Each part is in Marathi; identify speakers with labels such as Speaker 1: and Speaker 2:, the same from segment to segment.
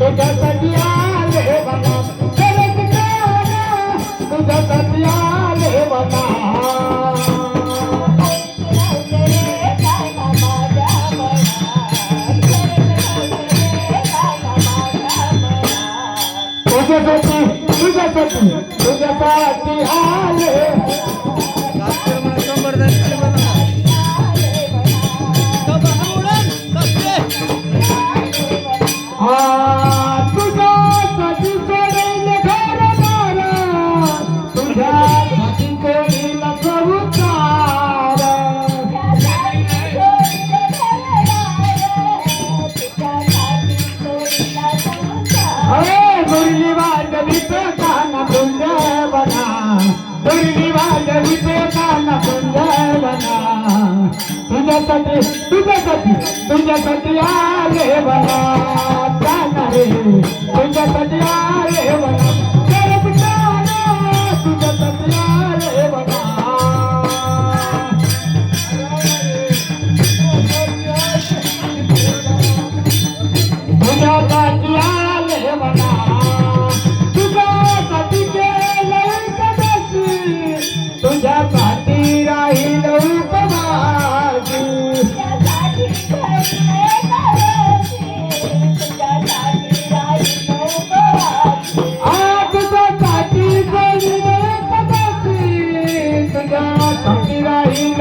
Speaker 1: तुझ्यासाठी आले बना तुझ्यासाठी आले बना तुझ्यासाठी आले तुझ्यासाठी सोडेल घर दार तुझ्यासाठी सोडेल संसार मुरली वाजवीत काना कुंज बना मुरली वाजवीत काना कुंज बना तुझ्यासाठी तुझ्यासाठी तुझ्यासाठी आले बना जाणारे तुझ्यासाठी आले बना तुझ्यासाठी आले बना तुझ्यासाठी आले बना तुझ्यासाठी केलं कदाची तुझ्यासाठी राहील उपवासी तुझ्यासाठी राहील कदाची तुझ्यासाठी राहील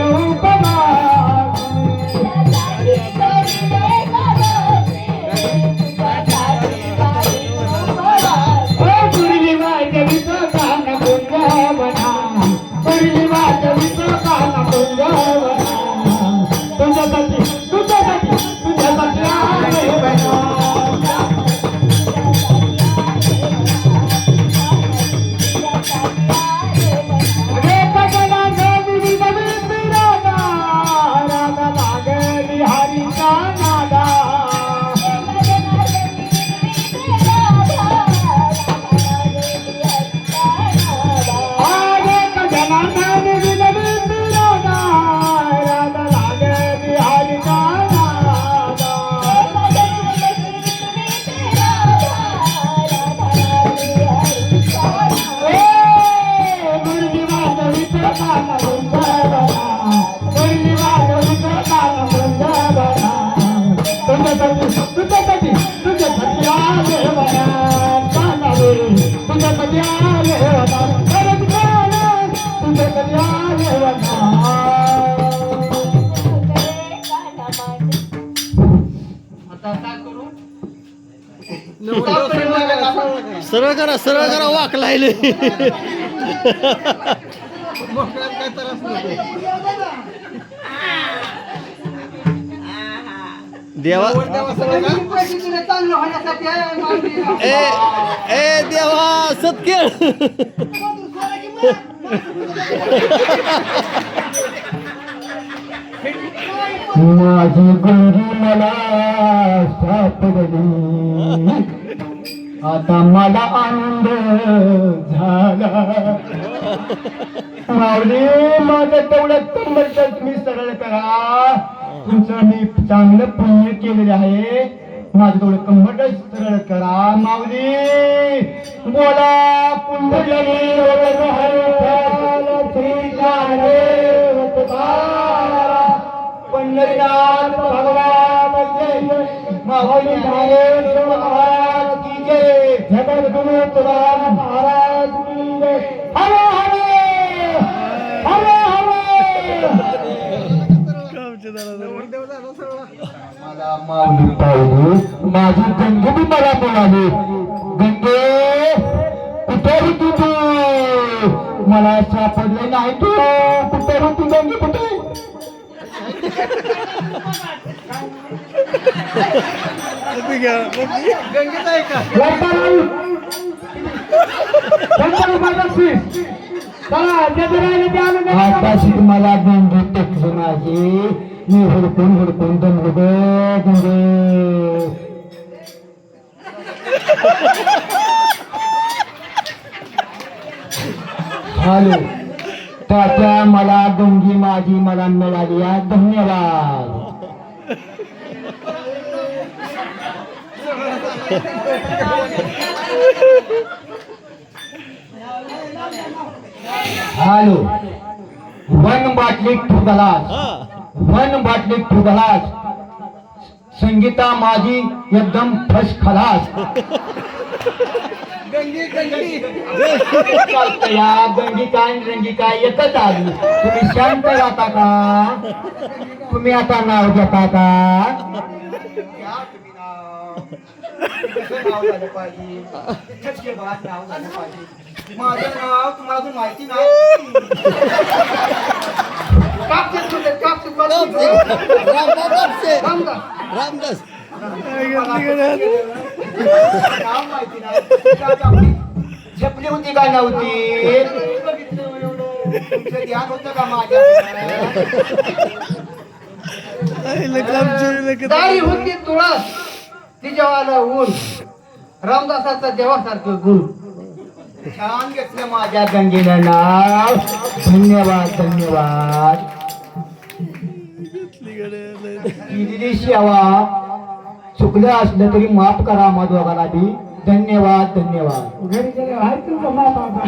Speaker 2: सरळ करा वाकलायले देवा ए देवा सत्केळ
Speaker 1: माझी गुंगी मला सापडली आता मला आनंद झाला माऊली माझं तेवढं कंबरच तुम्ही सरळ करा तुमचं मी चांगलं पुण्य केलेलं आहे माझं तेवढं कंबरच सरळ करा माऊली बोला पुंडलिक पंढरीनाथ भगवान जय माऊली महाराज की जय जगद्गुरु तुकाराम महाराज की जय हरे हरे हरे मला माऊली पाहिजे माझी गंगे बी मला बोलाली गंगे कुठे होती तू मला सापडले नाही तू कुठे होती गंगे कुठे आताशी तुम्हाला गंगे टेकली माझी मी हुडकून हुडकून दमलो ग गंगे हॅलो तात्या मला गंगी माझी मला मिळाली धन्यवाद हॅलो वन बाटली टू ग्लास
Speaker 2: हा
Speaker 1: वन बाटली टू ग्लास संगीता माझी एकदम फर्स्ट खलास चालतं या गंगी काय आणि रंगी काय एकच आली तुम्ही शांत राहता का तुम्ही आता नाव घेता का माझं नाव तुम्हाला अजून माहिती नाही
Speaker 2: रामदास
Speaker 1: नाव माहिती नाही झपली होती का नव्हती तुमचं ध्यान होतं का माझ्या
Speaker 3: दारी होती तुळस तिच्यावाला ऊन रामदासाचा देवासारखं गुण
Speaker 1: छान घेतलं माझ्या गंगेनं नाव धन्यवाद धन्यवाद केलेली सेवा चुकलं असलं तरी माफ करा आम्हा दोघांना बी धन्यवाद धन्यवाद
Speaker 3: घरी गेले आहे तुमचा माप